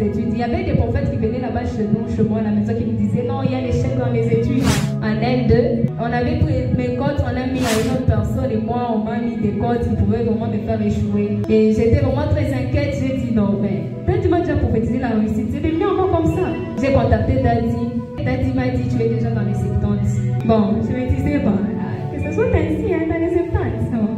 études. Il y avait des prophètes qui venaient là-bas chez nous, chez moi, à la maison, qui nous disaient non, il y a l'échec dans les études. En L2, on avait pris mes cotes, on a mis à une autre personne et moi, on m'a mis des cotes qui pouvaient vraiment me faire échouer. Et j'étais vraiment très inquiète. J'ai dit non, mais quand tu m'as déjà prophétisé la réussite, c'est devenu encore comme ça. J'ai contacté Daddy. Daddy m'a dit tu es déjà dans les 70. Bon, je me disais, bon, que ce soit ainsi, hein, dans les 70.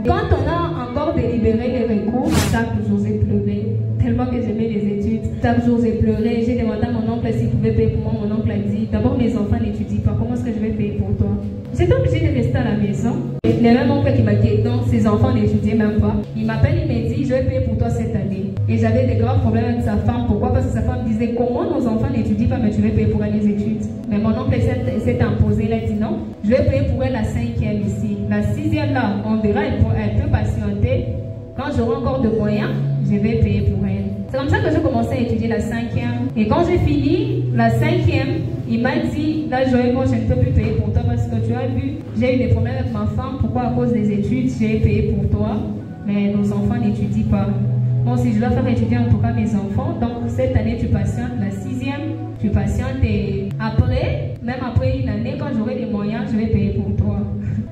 Quand on a encore délibéré les recours, chaque jour j'ai pleuré. Tellement que j'aimais les études. Chaque jour j'ai pleuré. J'ai demandé à mon oncle s'il pouvait payer pour moi. Mon oncle a dit d'abord mes enfants n'étudient pas. Comment est-ce que je vais payer pour toi? J'étais obligée de rester à la maison. Il y a même oncle qui m'a dit non, ses enfants n'étudiaient même pas. Il m'appelle, il me dit je vais payer pour toi cette année. Et j'avais des graves problèmes avec sa femme. Pourquoi? Parce que sa femme disait comment nos enfants n'étudient pas mais tu veux payer pour les études. Mais mon oncle s'est imposé. Il a dit non, je vais payer pour elle la 5e ici. La 6e là, on verra, elle peut patienter. Quand j'aurai encore de moyens, je vais payer pour elle. C'est comme ça que j'ai commencé à étudier la 5e. Et quand j'ai fini la 5e, il m'a dit, là Joël, moi je ne peux plus payer pour toi parce que tu as vu, j'ai eu des problèmes avec ma femme. Pourquoi? À cause des études, j'ai payé pour toi. Mais nos enfants n'étudient pas. Bon, si je dois faire étudier en tout cas mes enfants, donc cette année tu patientes la 6e, tu patientes et après, même après une année, quand j'aurai des moyens, je vais payer pour toi.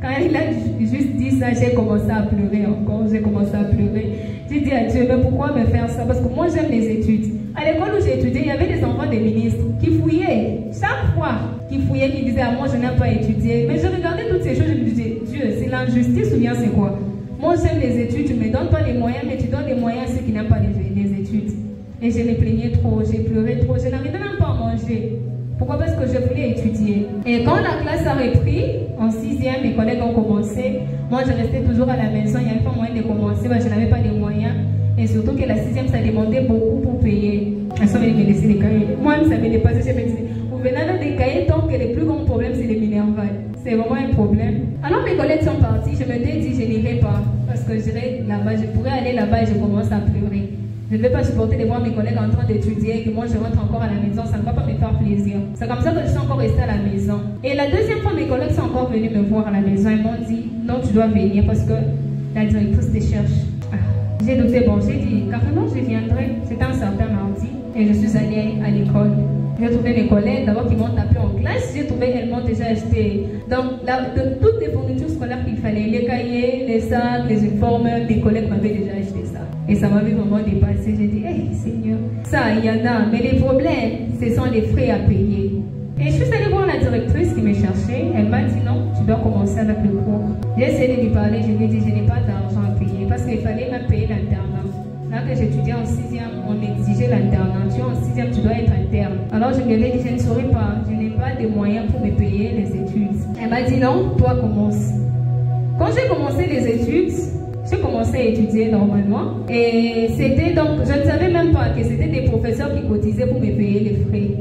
Quand il a juste dit ça, j'ai commencé à pleurer encore, j'ai commencé à pleurer. J'ai dit à Dieu, mais pourquoi me faire ça? Parce que moi j'aime les études. À l'école où j'ai étudié, il y avait des enfants des ministres qui fouillaient. Chaque fois qui fouillaient, qui disaient, ah, moi je n'aime pas étudier. Mais je regardais toutes ces choses, je me disais, Dieu, c'est l'injustice ou bien c'est quoi? Moi j'aime les études, tu ne me donnes pas les moyens, mais tu donnes les moyens à ceux qui n'aiment pas les études. Et je me plaignais trop, j'ai pleuré trop, je n'arrivais même pas à manger. Pourquoi? Parce que je voulais étudier. Et quand la classe a repris, en 6e, mes collègues ont commencé. Moi, je restais toujours à la maison. Il n'y avait pas moyen de commencer. Je n'avais pas les moyens. Et surtout que la 6e, ça demandait beaucoup pour payer. Elles sont venues me laisser les cahiers. Moi, ça me dépassait. Je me disais, vous venez dans des cahiers tant que le plus grand problème, c'est les minervales. C'est vraiment un problème. Alors, mes collègues sont partis. Je me suis dit, je n'irai pas. Parce que j'irai là-bas. Je pourrais aller là-bas et je commence à pleurer. Je ne vais pas supporter de voir mes collègues en train d'étudier et que moi je rentre encore à la maison, ça ne va pas me faire plaisir. C'est comme ça que je suis encore restée à la maison. Et la deuxième fois, mes collègues sont encore venus me voir à la maison. Ils m'ont dit, non, tu dois venir parce que la directrice te cherche. J'ai douté, bon, j'ai dit, carrément, je viendrai. C'était un certain mardi et je suis allée à l'école. J'ai trouvé mes collègues, d'abord qui m'ont tapé en classe. J'ai trouvé elles m'ont déjà acheté de toutes les fournitures scolaires qu'il fallait. Les cahiers, les sacs, les uniformes, mes collègues m'avaient déjà acheté ça. Et ça m'avait vraiment dépassé. J'ai dit, hey Seigneur, ça il y en a, mais les problèmes, ce sont les frais à payer. Et je suis allée voir la directrice qui me cherchait. Elle m'a dit non, tu dois commencer avec le cours. J'ai essayé de lui parler, je lui ai dit, je n'ai pas d'argent à payer parce qu'il fallait même payer l'internat. Là que j'étudiais en 6e, on exigeait l'internat. Tu es en 6e, tu dois être interne. Alors je lui ai dit, je ne saurais pas, je n'ai pas de moyens pour me payer les études. Elle m'a dit non, toi commence. Quand j'ai commencé les études, j'ai commencé à étudier normalement. Et c'était donc, je ne savais même pas que c'était des professeurs qui cotisaient pour me payer les frais.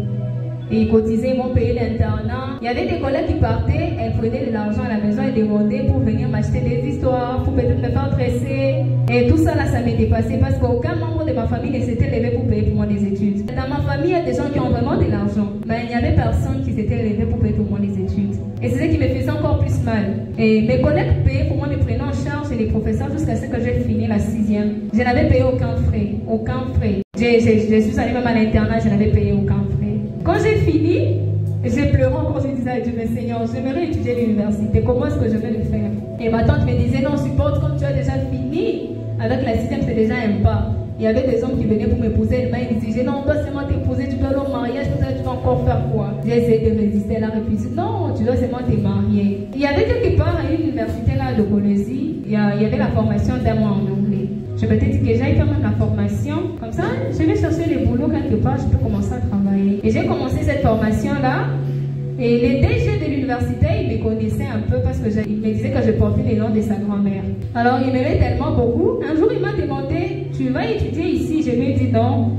Et ils cotisaient, ils m'ont payé l'internat. Il y avait des collègues qui partaient, elles prenaient de l'argent à la maison et demandaient pour venir m'acheter des histoires, pour peut-être me faire dresser. Et tout ça là, ça m'est dépassé parce qu'aucun membre de ma famille ne s'était levé pour payer pour moi des études. Dans ma famille, il y a des gens qui ont vraiment de l'argent. Mais il n'y avait personne qui s'était levé pour payer pour moi les études. Et c'est ce qui me faisait encore plus mal. Et mes collègues payaient pour moi, me prenaient en charge et les professeurs jusqu'à ce que j'ai fini la 6e. Je n'avais payé aucun frais. Aucun frais. Je suis allée même à l'internat, je n'avais payé aucun frais. Quand j'ai fini, j'ai pleuré encore, je disais à Dieu, mais Seigneur, j'aimerais étudier à l'université, comment est-ce que je vais le faire? Et ma tante me disait, non, supporte, comme tu as déjà fini, avec la 6e, c'est déjà un pas. Il y avait des hommes qui venaient pour m'épouser, ils me disaient, non, on doit seulement t'épouser, tu dois aller au mariage, tout ça, tu vas encore faire quoi? J'ai essayé de résister, elle a refusé, non, tu dois seulement te marier. Il y avait quelque part à l'université là de Colosie, il y avait la formation d'un mois en anglais. Je m'étais dit que j'aille faire même la formation. Comme ça, je vais chercher le boulot quelque part, je peux commencer à travailler. Et j'ai commencé cette formation-là. Et les DG de l'université, ils me connaissaient un peu parce qu'il me disait que je portais les noms de sa grand-mère. Alors, il m'aimait tellement beaucoup. Un jour, il m'a demandé, tu vas étudier ici? Je lui ai dit non.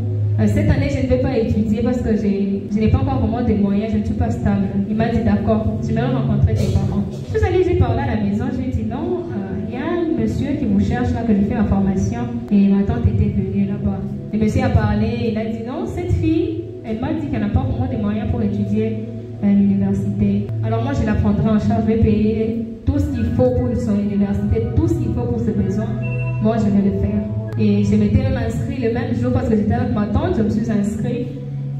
Cette année, je ne vais pas étudier parce que je n'ai pas encore vraiment de moyens, je ne suis pas stable. Il m'a dit d'accord, tu vas rencontrer tes parents. Je suis allée, j'ai parlé à la maison, je lui ai dit non, il y a un monsieur qui vous cherche là, que je fais la formation. Et ma tante était venue là-bas. Le monsieur a parlé, il a dit non, cette fille, elle m'a dit qu'elle n'a pas vraiment de moyens pour étudier à l'université. Alors moi, je la prendrai en charge, je vais payer tout ce qu'il faut pour son université, tout ce qu'il faut pour ses besoins. Moi, je vais le faire. Et je m'étais même inscrite le même jour parce que j'étais avec ma tante, je me suis inscrite.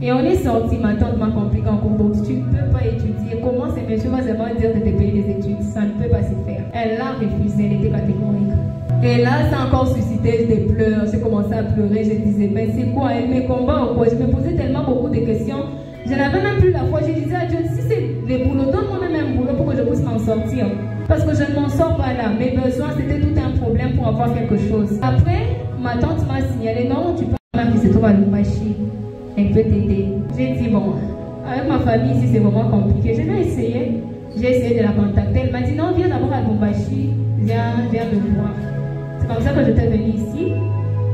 Et on est sorti, ma tante m'a compliqué en cours. Donc tu ne peux pas étudier. Comment ces messieurs vont seulement dire de te payer des études? Ça ne peut pas se faire. Elle l'a refusé, elle était catégorique. Et là, ça a encore suscité des pleurs. J'ai commencé à pleurer. Je disais, mais c'est quoi? Elle me combat ou quoi? Je me posais tellement beaucoup de questions. Je n'avais même plus la foi. Je disais à Dieu, si c'est les boulots, donne-moi même un boulot pour que je puisse m'en sortir. Parce que je ne m'en sors pas là. Mes besoins, c'était tout un problème pour avoir quelque chose. Après, ma tante m'a signalé, non, tu peux même qui se trouve à Lubumbashi. Elle peut t'aider. J'ai dit, bon, avec ma famille ici, c'est vraiment compliqué. Je vais essayer. J'ai essayé de la contacter. Elle m'a dit, non, viens d'abord à Lubumbashi. Viens me voir. C'est comme ça que j'étais venue ici.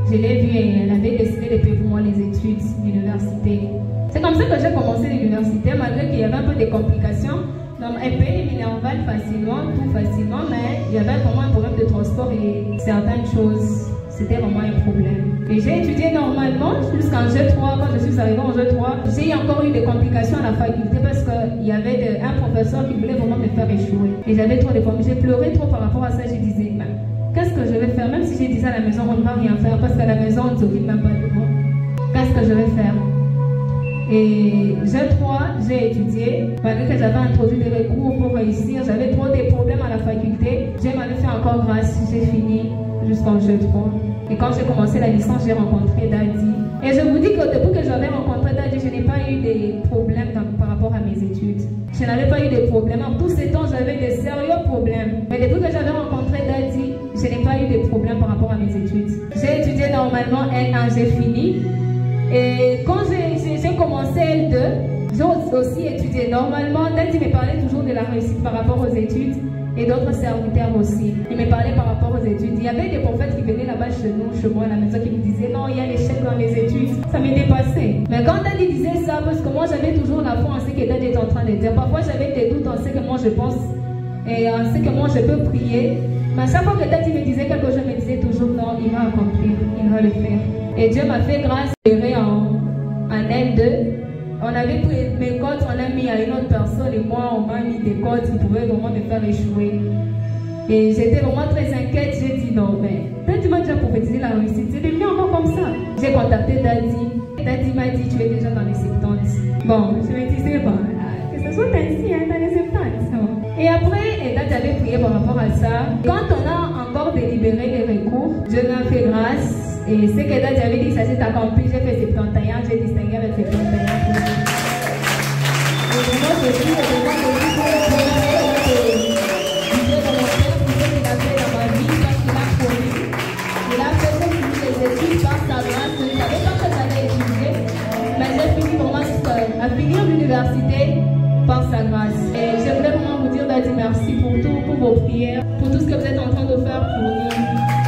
Je l'ai vue et elle avait décidé de payer pour moi les études d'université. C'est comme ça que j'ai commencé l'université, malgré qu'il y avait un peu de complications. Donc, elle paye les Minerval facilement, tout facilement, mais il y avait vraiment un problème de transport et certaines choses, c'était vraiment un problème. Et j'ai étudié normalement jusqu'en G3. Quand je suis arrivée en G3, j'ai encore eu des complications à la faculté parce qu'il y avait un professeur qui voulait vraiment me faire échouer. Et j'avais trop de problèmes. J'ai pleuré trop par rapport à ça. Je disais, qu'est-ce que je vais faire? Même si j'ai dit ça à la maison, on ne va rien faire parce qu'à la maison, on ne s'occupe même pas de moi. Qu'est-ce que je vais faire? Et G3, j'ai étudié, malgré que j'avais introduit des recours pour réussir, j'avais trop de problèmes à la faculté. Dieu m'avait fait encore grâce, j'ai fini jusqu'en G3. Et quand j'ai commencé la licence, j'ai rencontré Daddy. Et je vous dis que depuis que j'avais rencontré Daddy, je n'ai pas eu de problèmes par rapport à mes études. Je n'avais pas eu de problèmes. En tous ces temps, j'avais de sérieux problèmes. Mais depuis que j'avais rencontré Daddy, je n'ai pas eu de problèmes par rapport à mes études. J'ai étudié normalement un an, j'ai fini. Et quand j'ai commencé L2, j'ai aussi étudié normalement. Daddy me parlait toujours de la réussite par rapport aux études et d'autres serviteurs aussi. Il me parlait par rapport aux études. Il y avait des prophètes qui venaient là-bas chez nous, chez moi à la maison, qui me disaient non, il y a l'échec dans les études. Ça m'est dépassé. Mais quand Daddy disait ça, parce que moi j'avais toujours la foi en ce que Daddy est en train de dire. Parfois j'avais des doutes en ce que moi je pense et en ce que moi je peux prier. Mais à chaque fois que Daddy me disait quelque chose, je me disais toujours non, il va accomplir, il va le faire. Et Dieu m'a fait grâce en L2. On avait pris mes codes, on a mis à une autre personne et moi on m'a mis des codes qui pouvaient vraiment me faire échouer. Et j'étais vraiment très inquiète, j'ai dit non, mais Daddy m'a déjà prophétisé la réussite, c'est devenu encore comme ça. J'ai contacté Daddy, Daddy m'a dit tu es déjà dans les 70. Bon, je me disais bon, que ce soit ainsi, dans les 70. Et après, Daddy avait prié par rapport à ça. Quand on a encore délibéré les recours, Dieu m'a fait grâce. Et ce que Daddy avait dit, ça s'est accompli. J'ai fait 71, j'ai distingué avec 71. Et vraiment, je suis vraiment Dieu dans mon cœur pour ce qu'il a fait dans ma vie, parce qu'il a promis. Il a fait pour finir les études par sa grâce. Je ne savais pas que j'allais étudier, mais j'ai fini vraiment à finir l'université par sa grâce. Et je voulais vraiment vous dire, Daddy, merci pour tout, pour vos prières, pour tout ce que vous êtes en train de faire pour nous.